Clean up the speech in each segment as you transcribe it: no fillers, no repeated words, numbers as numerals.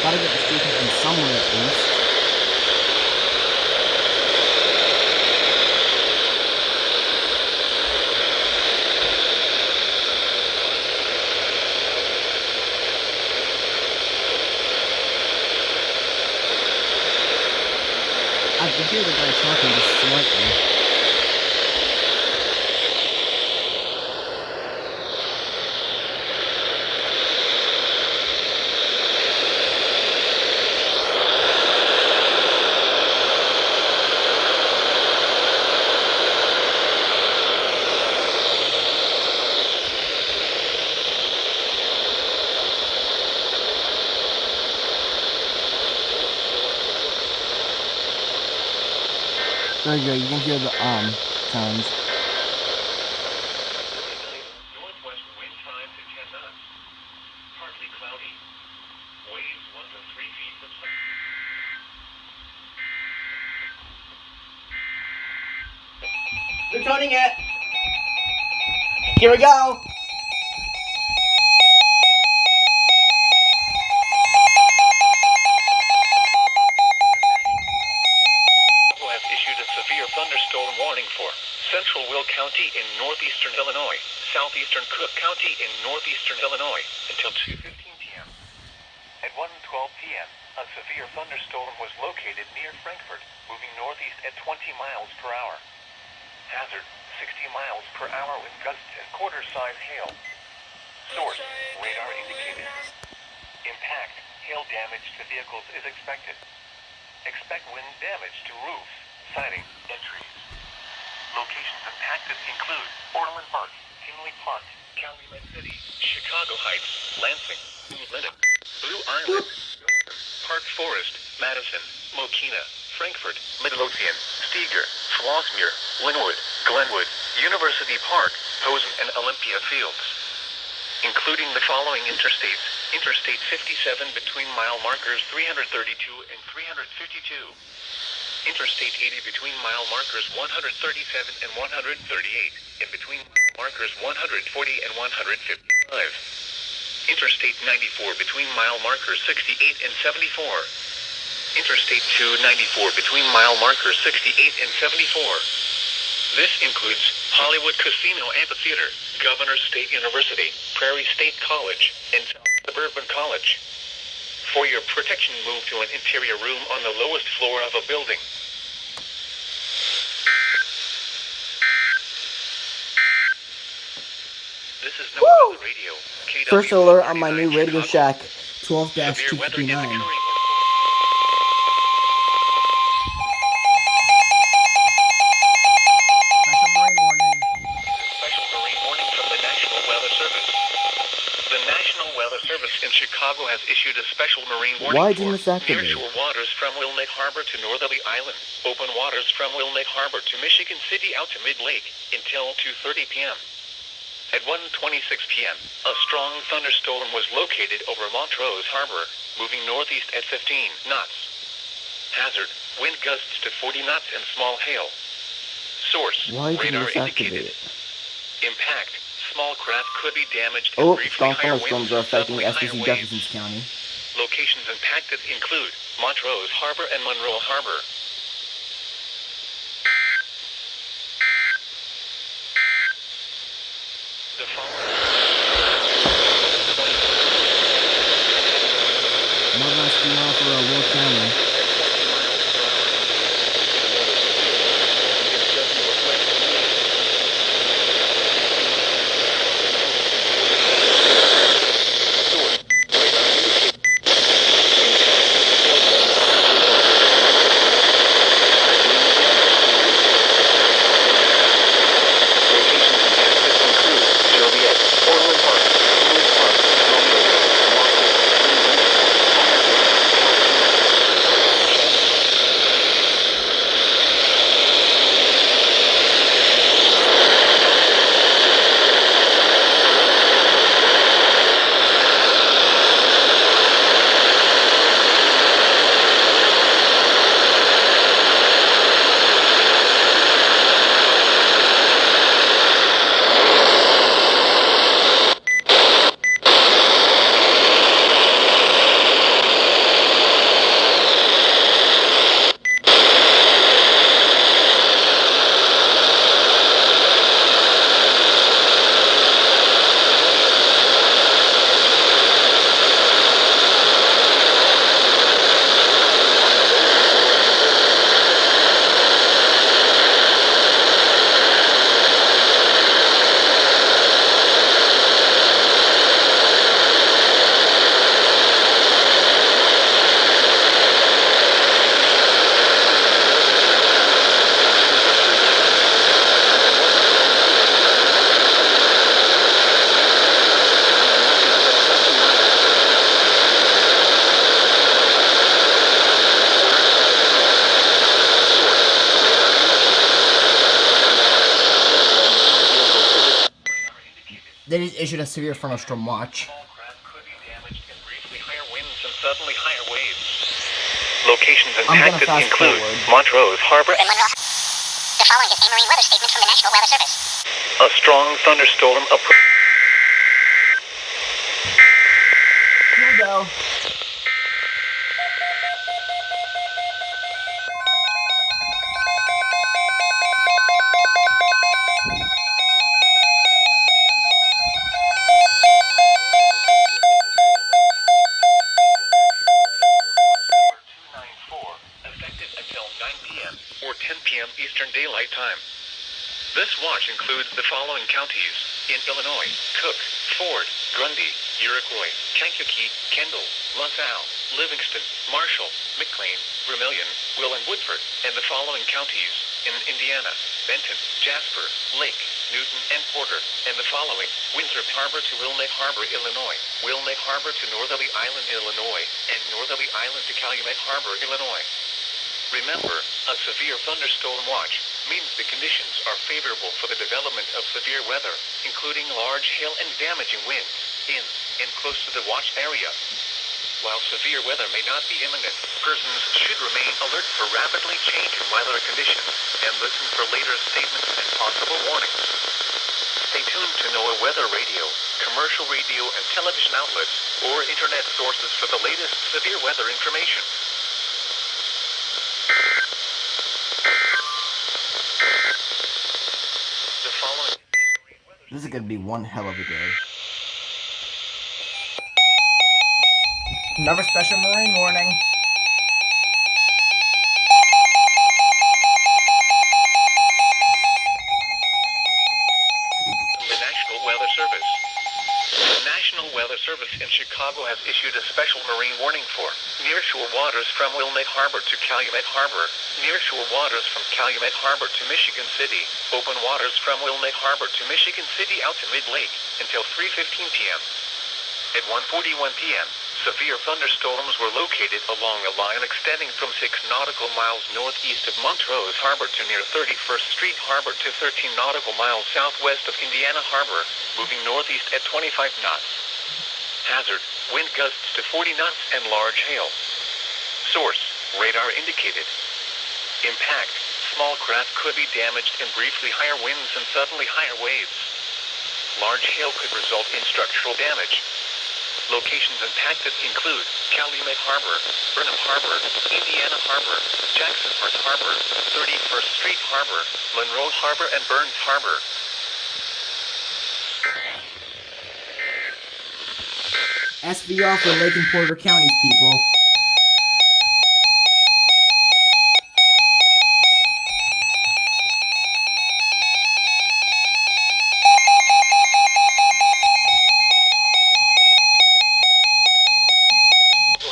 Gotta get the station from somewhere at least. I can hear the guy talking just slightly. There you go, you can hear the tones. Northwest wind 5 to 10 knots. Partly cloudy. Waves 1 to 3 feet subside. They're turning it! Here we go! Severe thunderstorm warning for central Will County in northeastern Illinois, southeastern Cook County in northeastern Illinois, until 2:15 p.m. At 1:12 p.m., a severe thunderstorm was located near Frankfort, moving northeast at 20 miles per hour. Hazard, 60 miles per hour with gusts and quarter-size hail. Source, radar indicated. Impact, hail damage to vehicles is expected. Expect wind damage to roofs, siding, and trees. Locations impacted include Orland Park, Tinley Park, Calumet City, Chicago Heights, Lansing, New Lynn, Blue Island, Park Forest, Madison, Mokina, Frankfort, Midlothian, Steger, Flossmere, Linwood, Glenwood, University Park, Posen, and Olympia Fields. Including the following interstates: Interstate 57 between mile markers 332 and 352. Interstate 80 between mile markers 137 and 138, and between markers 140 and 155. Interstate 94 between mile markers 68 and 74. Interstate 294 between mile markers 68 and 74. This includes Hollywood Casino Amphitheater, Governors State University, Prairie State College, and South Suburban College. For your protection, move to an interior room on the lowest floor of a building. This is no weather radio. KW First alert on my new Radio Shack 12-259. Special marine warning. Special marine warning from the National Weather Service. The National Weather Service in Chicago has issued a special marine warning Why for didn't this activate? nearshore waters from Wilmette Harbor to Northerly Island, open waters from Wilmette Harbor to Michigan City out to Mid-Lake until 2:30 p.m. At 1:26 p.m., a strong thunderstorm was located over Montrose Harbor, moving northeast at 15 knots. Hazard, wind gusts to 40 knots and small hail. Source, Why didn't radar this activate indicated. it? Impact, small craft could be damaged and Oh, briefly strong higher thunderstorms winds are and affecting suddenly higher SPCJefferson waves. County. Locations impacted include Montrose Harbor and Monroe Harbor. The following One last female for Will County. They just issued a severe thunderstorm watch. Small craft could be damaged and briefly higher winds and suddenly higher waves. Locations impacted include Montrose Harbor and Monroe. The following is a marine weather statement from the National Weather Service. A strong thunderstorm approaches. Here we go. Effective until 9 p.m. or 10 p.m. Eastern Daylight Time. This watch includes the following counties in Illinois: Cook, Ford, Grundy, Iroquois, Kankakee, Kendall, LaSalle, Livingston, Marshall, McLean, Vermilion, Will and Woodford, and the following counties in Indiana: Benton, Jasper, Lake, Newton, and Porter, and the following: Winthrop Harbor to Wilmette Harbor, Illinois, Wilmette Harbor to Northerly Island, Illinois, and Northerly Island to Calumet Harbor, Illinois. Remember, a severe thunderstorm watch means the conditions are favorable for the development of severe weather, including large hail and damaging winds, in and close to the watch area. While severe weather may not be imminent, persons should remain alert for rapidly changing weather conditions and listen for later statements and possible warnings. Stay tuned to NOAA weather radio, commercial radio and television outlets, or internet sources for the latest severe weather information. The following This is gonna be one hell of a day. Another special marine warning. from the National Weather Service. The National Weather Service in Chicago has issued a special marine warning for nearshore waters from Wilmette Harbor to Calumet Harbor, nearshore waters from Calumet Harbor to Michigan City, open waters from Wilmette Harbor to Michigan City out to Mid-Lake until 3:15 p.m. At 1:41 p.m., severe thunderstorms were located along a line extending from 6 nautical miles northeast of Montrose Harbor to near 31st Street Harbor to 13 nautical miles southwest of Indiana Harbor, moving northeast at 25 knots. Hazard, wind gusts to 40 knots and large hail. Source, radar indicated. Impact, small craft could be damaged and briefly higher winds and suddenly higher waves. Large hail could result in structural damage. Locations impacted include Calumet Harbor, Burnham Harbor, Indiana Harbor, Jacksonhurst Harbor, 31st Street Harbor, Monroe Harbor, and Burns Harbor. SVR for Lake and Porter counties, people.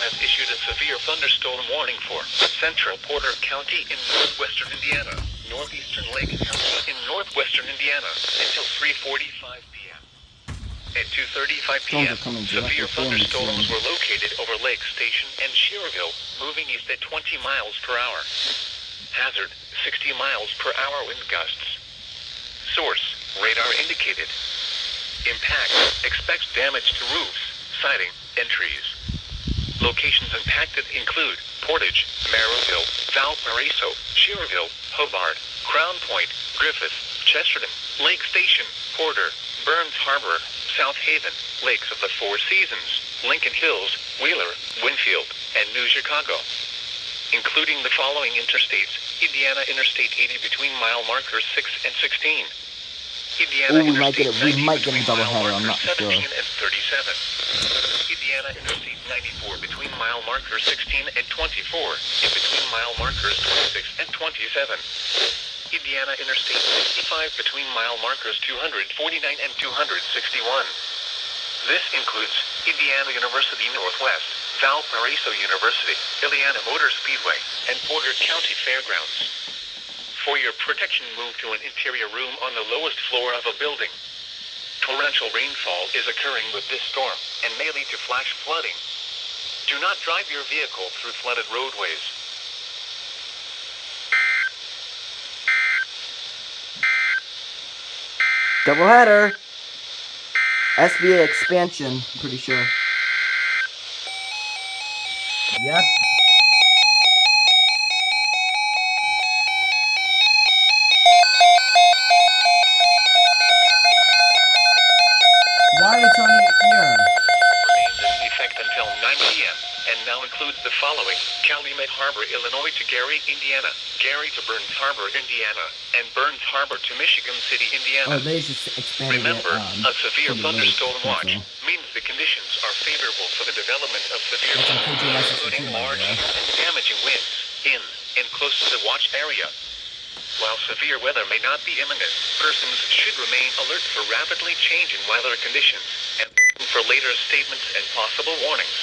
Has issued a severe thunderstorm warning for central Porter County in northwestern Indiana, northeastern Lake County in northwestern Indiana until 3:45 p.m. At 2:35 p.m., severe thunderstorms were located over Lake Station and Schererville, moving east at 20 miles per hour. Hazard, 60 miles per hour wind gusts. Source, radar indicated. Impact, expects damage to roofs, siding, and trees. Locations impacted include Portage, Merrillville, Valparaiso, Schererville, Hobart, Crown Point, Griffith, Chesterton, Lake Station, Porter, Burns Harbor, South Haven, Lakes of the Four Seasons, Lincoln Hills, Wheeler, Winfield, and New Chicago. Including the following interstates: Indiana Interstate 80 between mile markers 6 and 16. Indiana Ooh, we might get a double header, I'm not sure. 17 and 37. Indiana Interstate 94 between mile markers 16 and 24, in between mile markers 26 and 27. Indiana Interstate 65 between mile markers 249 and 261. This includes Indiana University Northwest, Valparaiso University, Indiana Motor Speedway, and Porter County Fairgrounds. For your protection, move to an interior room on the lowest floor of a building. Torrential rainfall is occurring with this storm and may lead to flash flooding. Do not drive your vehicle through flooded roadways. Doubleheader. SBA expansion, I'm pretty sure. Yep. Why are you telling me here? Remains in effect until 9 p.m. and now includes the following: Calumet Harbor, Illinois to Gary, Indiana; Gary to Burns Harbor, Indiana; and Burns Harbor to Michigan City, Indiana. Oh, they just expanded Remember, it, a severe thunderstorm watch so. means the conditions are favorable for the development of severe That's on storms, KJS including 62, by the large way. and damaging winds in and close to the watch area. While severe weather may not be imminent, persons should remain alert for rapidly changing weather conditions and listen for later statements and possible warnings.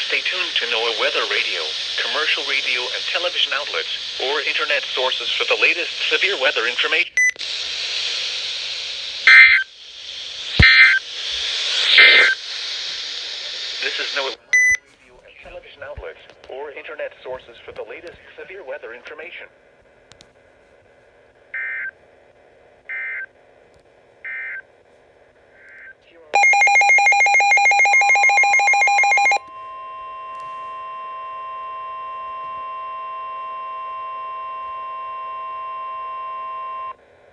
Stay tuned to NOAA weather radio, commercial radio and television outlets, or internet sources for the latest severe weather information. This is NOAA radio and television outlets, or internet sources for the latest severe weather information.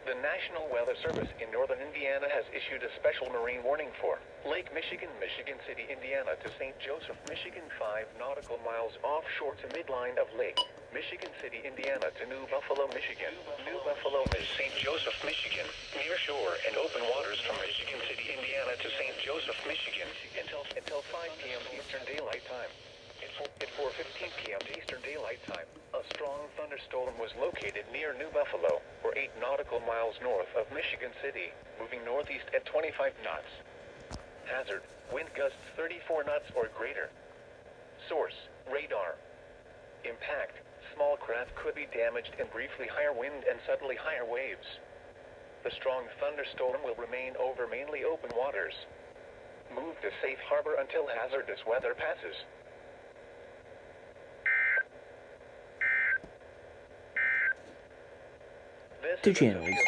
The National Weather Service in northern Indiana has issued a special marine warning for Lake Michigan, Michigan City, Indiana to St. Joseph, Michigan, 5 nautical miles offshore to midline of Lake Michigan City, Indiana to New Buffalo, Michigan. New Buffalo is St. Joseph, Michigan, near shore and open waters from Michigan City, Indiana to St. Joseph, Michigan until 5 p.m. Eastern Daylight Time. At 4:15 p.m. Eastern Daylight Time, a strong thunderstorm was located near New Buffalo, or 8 nautical miles north of Michigan City, moving northeast at 25 knots. Hazard: wind gusts 34 knots or greater. Source: radar. Impact: small craft could be damaged and briefly higher wind and suddenly higher waves. The strong thunderstorm will remain over mainly open waters. Move to safe harbor until hazardous weather passes. This 2 is a channels. severe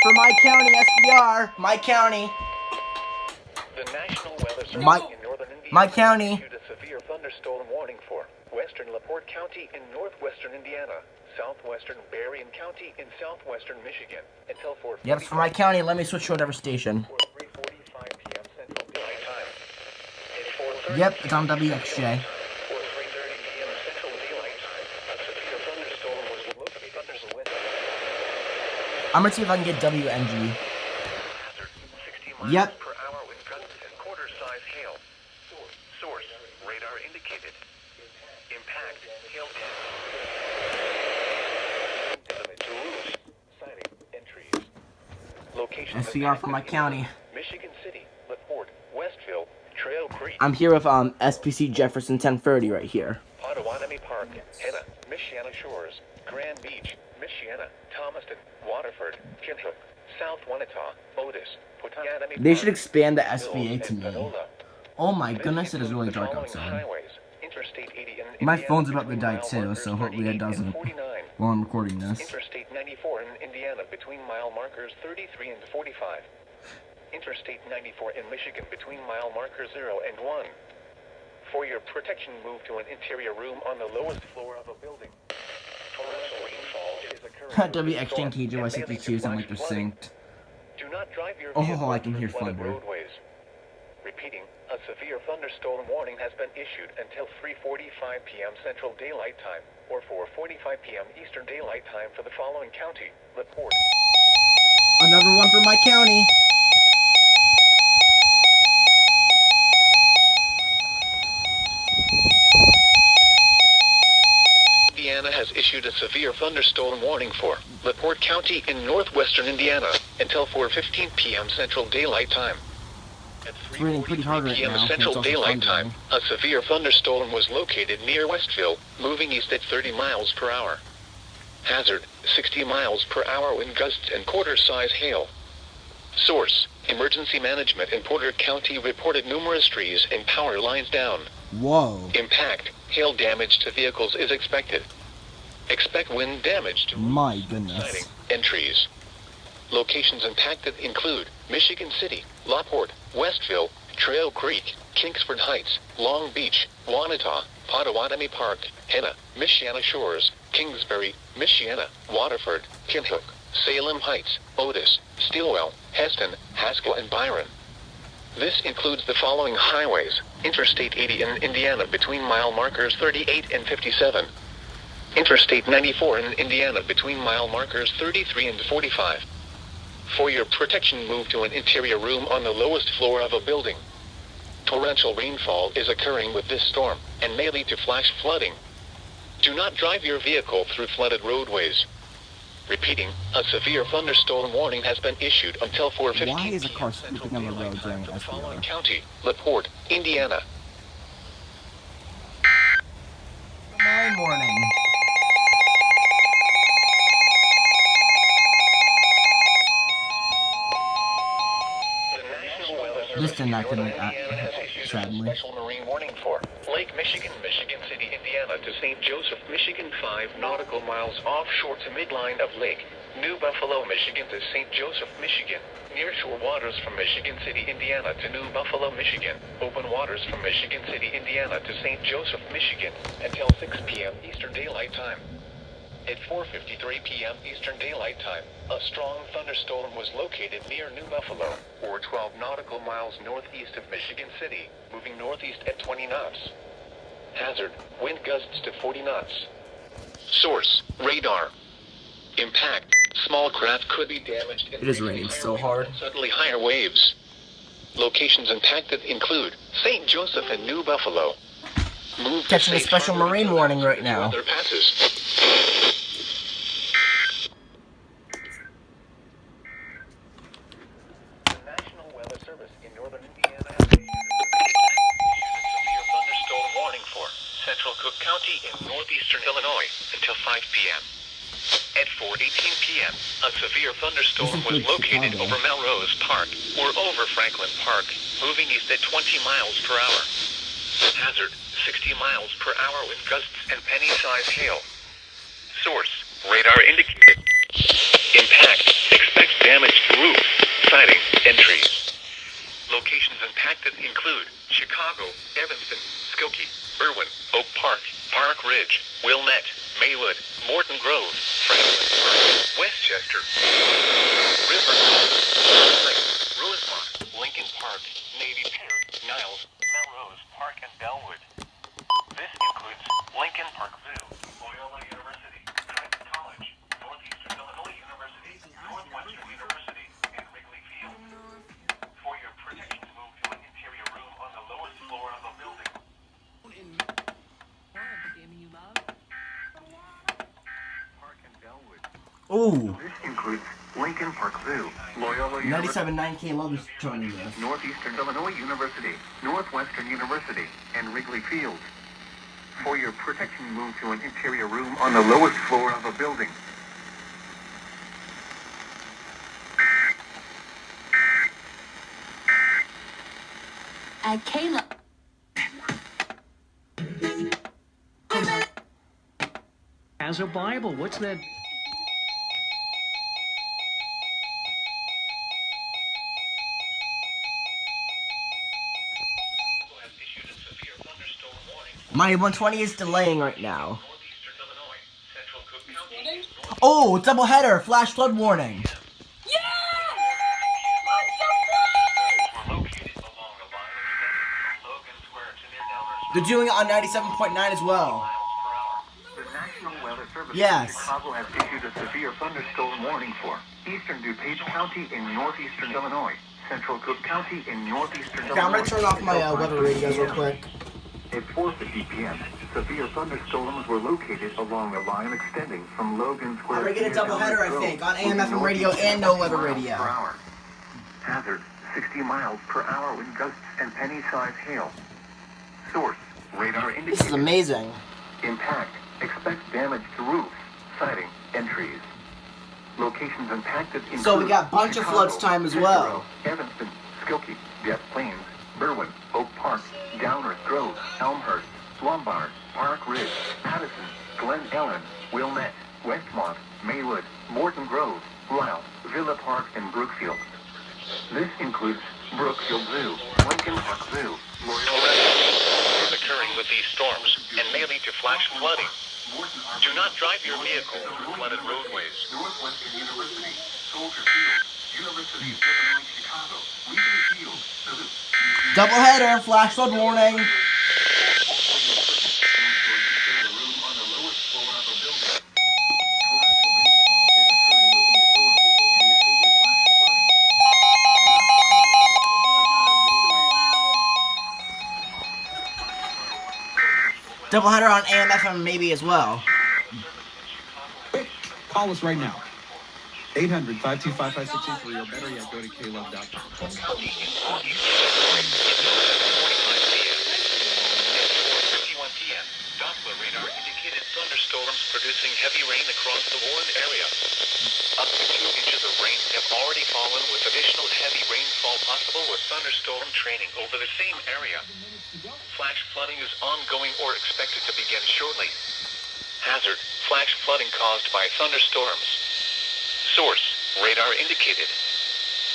For my county, SBR, my county. The National Weather Service My- in northern Indiana my county. issued a severe thunderstorm warning for western LaPorte County in northwestern Indiana, southwestern Berrien County in southwestern Michigan until 4:45 Yep, it's for my county. Let me switch to whatever station. or 3:45 p.m. Central Daylight Time. At 4:30 Yep, it's on p.m. WXJ. Or 3:30 p.m. Central Daylight Time, a severe thunderstorm was located west. I'm gonna see if I can get WNG. Hazard: 60 miles Yep. per hour with gusts and quarter-size hail. Source: radar indicated. Impact: hail damage. Rules: signing entries. Location: SBR for my county. Michigan City, LaPorte, Westville, Trail Creek, I'm here with SPCJefferson1030 right here. Potawatomi Park, Henna, Michiana Shores, Grand Beach, Michiana, Thomaston, Waterford, Kinhook, South Wanata, Otis, Potawatomi They should Park, expand the Mills, SBA to and me. Panola. Oh my goodness, it is This really includes the dark following outside. highways: Interstate 80 in My Indiana phone's about to between die mile too, markers so hopefully 38 it and doesn't 49. while I'm recording this. Interstate 94 in Indiana between mile markers 33 and 45. Interstate 94 in Michigan between mile markers 0 and 1. For your protection, move to an interior room on the lowest floor of a building. Torrential rainfall is occurring. WXJ and KJY62 sound like they're synced. Do not drive your Oh, vehicle I can through hear flooded thunder. roadways. Repeating, a severe thunderstorm warning has been issued until 3:45 p.m. Central Daylight Time, or 4:45 p.m. Eastern Daylight Time for the following county: LaPorte, Another one for my county. Indiana has issued a severe thunderstorm warning for LaPorte County in northwestern Indiana until 4:15 p.m. Central Daylight Time. At It's raining pretty hard 3:43 right p.m. now, and Central it's also Daylight Time, thundering. a severe thunderstorm was located near Westville, moving east at 30 miles per hour. Hazard: 60 miles per hour wind gusts and quarter-size hail. Source: Emergency Management in Porter County reported numerous trees and power lines down. Whoa. Impact: hail damage to vehicles is expected. Expect wind damage to My siding goodness. and trees. Locations impacted include Michigan City, Lockport, Westville, Trail Creek, Kingsford Heights, Long Beach, Wanata, Pottawatomie Park, Henna, Michiana Shores, Kingsbury, Michiana, Waterford, Kinhook, Salem Heights, Otis, Stilwell, Heston, Haskell, and Byron. This includes the following highways: Interstate 80 in Indiana between mile markers 38 and 57. Interstate 94 in Indiana between mile markers 33 and 45. For your protection, move to an interior room on the lowest floor of a building. Torrential rainfall is occurring with this storm and may lead to flash flooding. Do not drive your vehicle through flooded roadways. Repeating, a severe thunderstorm warning has been issued until 4:15 Why is a car Central scooping on the Daylight road Time during for the following SPR? county: LaPorte, Indiana. My morning. This did not get me sadly. Special marine warning for Lake Michigan, Michigan City, Indiana to St. Joseph, Michigan, 5 nautical miles offshore to midline of Lake New Buffalo, Michigan to St. Joseph, Michigan. Nearshore waters from Michigan City, Indiana to New Buffalo, Michigan. Open waters from Michigan City, Indiana to St. Joseph, Michigan until 6 p.m. Eastern Daylight Time. At 4:53 p.m. Eastern Daylight Time, a strong thunderstorm was located near New Buffalo, or 12 nautical miles northeast of Michigan City, moving northeast at 20 knots. Hazard, wind gusts to 40 knots. Source, radar. Impact, small craft could be damaged. It is raining so hard. Suddenly higher waves. Locations impacted include St. Joseph and New Buffalo. Move to Catching a safe special harbor marine until warning after right this now. weather passes. The National Weather Service in northern Indiana has issued a severe thunderstorm warning for Central Cook County in northeastern Illinois until 5 p.m. At 4:18 p.m., a severe thunderstorm was includes located Chicago. over Melrose Park or over Franklin Park, moving east at 20 miles per hour. Hazard, 60 miles per hour with gusts and penny-sized hail. Source, radar indicated. Impact, expect damage to roof, siding, and trees. Locations impacted include Chicago, Evanston, Skokie, Berwyn, Oak Park, Park Ridge, Wilmette, Maywood, Morton Grove, Franklin Park, Westchester, River, Rosemont, Lincoln Park, Navy Pier, Niles, Melrose Park, and Bellwood. This includes Lincoln Park Zoo, Loyola University, Trenton College, Northeastern Illinois University, Northwestern University, and Wrigley Field. For your protection, move to an interior room on the lowest floor of a building. Park and Bellwood. Ooh. This includes Lincoln Park Zoo, Loyola University, 97.9K love is joining us. Northeastern Illinois University, Northwestern University, and Wrigley Field. For your protection, move to an interior room on the lowest floor of a building. Kayla. As a Bible, what's that? My 120 is delaying right now. Oh, double header, flash flood warning. They're doing it on 97.9 as well. The National Weather Service Yes. in Chicago has issued a severe thunderstorm warning for eastern DuPage County in northeastern Illinois, central Cook County in northeastern Okay, I'm Illinois. gonna turn off my weather radios real quick. At 4:50 p.m., severe thunderstorms were located along the line extending from Logan Square. I'm gonna get a to double header, I Grove, think, on moving AM/FM radio northeast and no weather 20 miles radio. per hour. Hazard, 60 miles per hour with gusts and penny-sized hail. Source, radar This is indicated. amazing. Impact, expect damage to roofs, siding, and trees. Locations impacted include So we got a bunch of Chicago, floods time as well. Cicero, Evanston, Skokie, Des Plaines, Berwyn, Oak Park, Downers Grove, Elmhurst, Lombard, Park Ridge, Addison, Glen Ellen, Wilmette, Park, and Brookfield. This includes Brookfield Zoo, Lincoln Park Zoo, is occurring with these storms and may lead to flash flooding. Do not drive your vehicle through flooded roadways. Northwestern University, Soldier Field, University of Illinois, Chicago, Liberty Field, Doubleheader, flash flood warning. Doubleheader on AM, FM, maybe as well. Call us right now. 800-525-5683 or better yet, go to klove.com. Doppler radar indicated thunderstorms producing heavy rain across the warned area. Up to 2 inches of rain have already fallen, with additional heavy rainfall possible with thunderstorm training over the same area. Flash flooding is ongoing or expected to begin shortly. Hazard: flash flooding caused by thunderstorms. Source: radar indicated.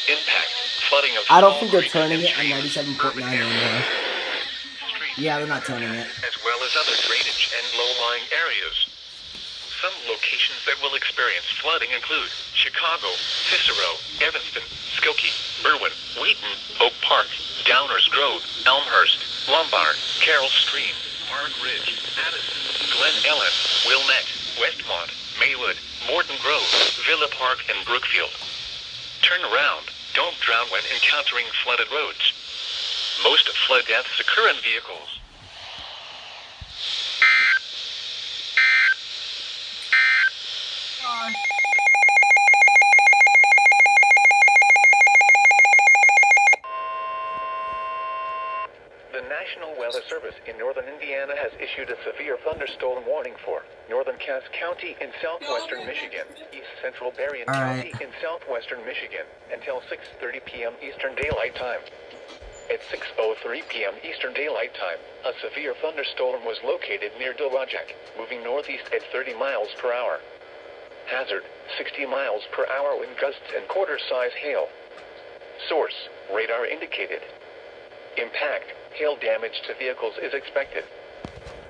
Impact: flooding of I don't small think they're creeks turning and it on streams, 97.9 anymore. Yeah, they're not turning it. as well as other drainage and low-lying areas. Some locations that will experience flooding include Chicago, Cicero, Evanston, Skokie, Berwyn, Wheaton, Oak Park, Downers Grove, Elmhurst, Lombard, Carroll Stream, Park Ridge, Addison, Glen Ellen, Wilmette, Westmont, Maywood, Morton Grove, Villa Park, and Brookfield. Turn around. Don't drown when encountering flooded roads. Most flood deaths occur in vehicles. The National Weather Service in northern Indiana has issued a severe thunderstorm warning for northern Cass County in southwestern Michigan, east central Berrien County in southwestern Michigan, until 6:30 p.m. Eastern Daylight Time. At 6:03 p.m. Eastern Daylight Time, a severe thunderstorm was located near Dowagiac, moving northeast at 30 miles per hour. Hazard: 60 miles per hour wind gusts and quarter-size hail. Source: radar indicated. Impact: hail damage to vehicles is expected.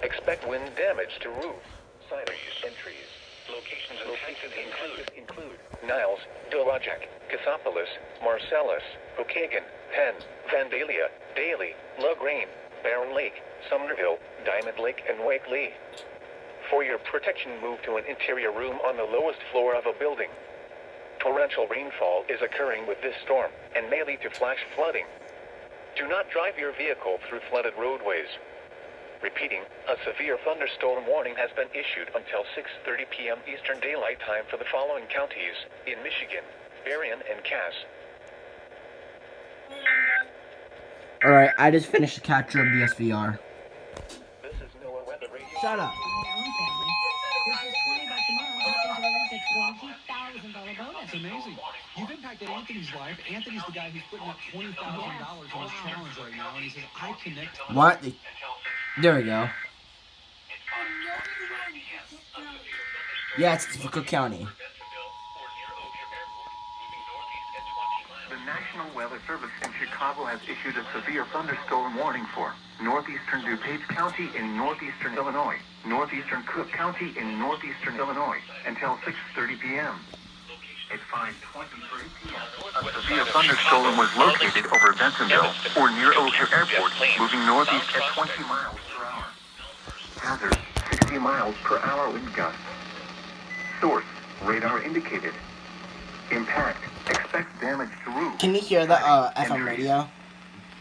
Expect wind damage to roof, sidings, and trees. Locations include Niles, Dowagiac, Cassopolis, Marcellus, Pokagon, Penn, Vandalia, Daly, LaGrange, Barron Lake, Sumnerville, Diamond Lake, and Wake Lee. For your protection, move to an interior room on the lowest floor of a building. Torrential rainfall is occurring with this storm and may lead to flash flooding. Do not drive your vehicle through flooded roadways. Repeating, a severe thunderstorm warning has been issued until 6:30 p.m. Eastern Daylight Time for the following counties in Michigan: Berrien and Cass. Alright, I just finished the capture of the SVR. This is NOAA Weather Radio. Shut up. It's amazing. You've impacted Anthony's life. Anthony's the guy who's putting up $20,000 on his challenge right now, and he says, I connect. What? There we go. Yeah, it's Cook County. The National Weather Service in Chicago has issued a severe thunderstorm warning for northeastern DuPage County in northeastern Illinois, northeastern Cook County in northeastern Illinois, until 6:30 p.m. At 5:23 p.m., a severe thunderstorm was located over Bentonville or near O'Hare Airport, moving northeast at 20 miles per hour. Hazard: 60 miles per hour wind gusts. Source: radar indicated. Impact: expect damage to roofs. Can you hear the FM radio?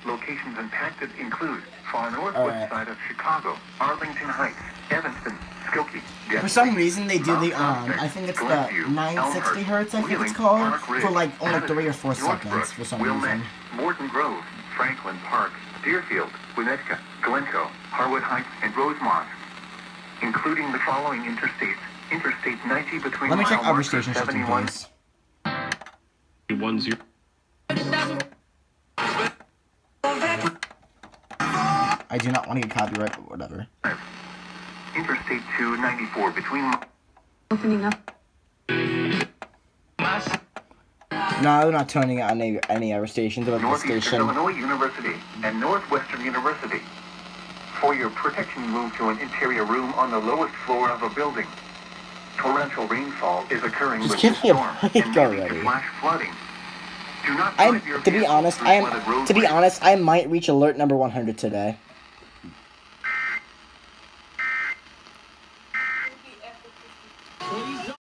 Locations impacted include far northwest side of Chicago, Arlington Heights, Evanston, Skokie. For some reason they do the I think it's the 960 hertz, I think it's called, for like only 3 or 4 seconds for some reason. Morton Grove, Franklin Park, Deerfield, Winnetka, Glencoe, Harwood Heights, and Rosemont, including the following interstates: Interstate 90 between Let me check mile other markers stations just in 71. case. 10. I do not want to get copyright, but whatever. Interstate 294 between Opening up. No, I'm not turning it on any other stations about the Northeastern station. Illinois University and Northwestern University. For your protection, move to an interior room on the lowest floor of a building. Torrential rainfall is occurring Just with give the me a storm break and may lead already. to flash flooding. Do not drive your To be vehicle honest, through flooded roadways. I might reach alert number 100 today.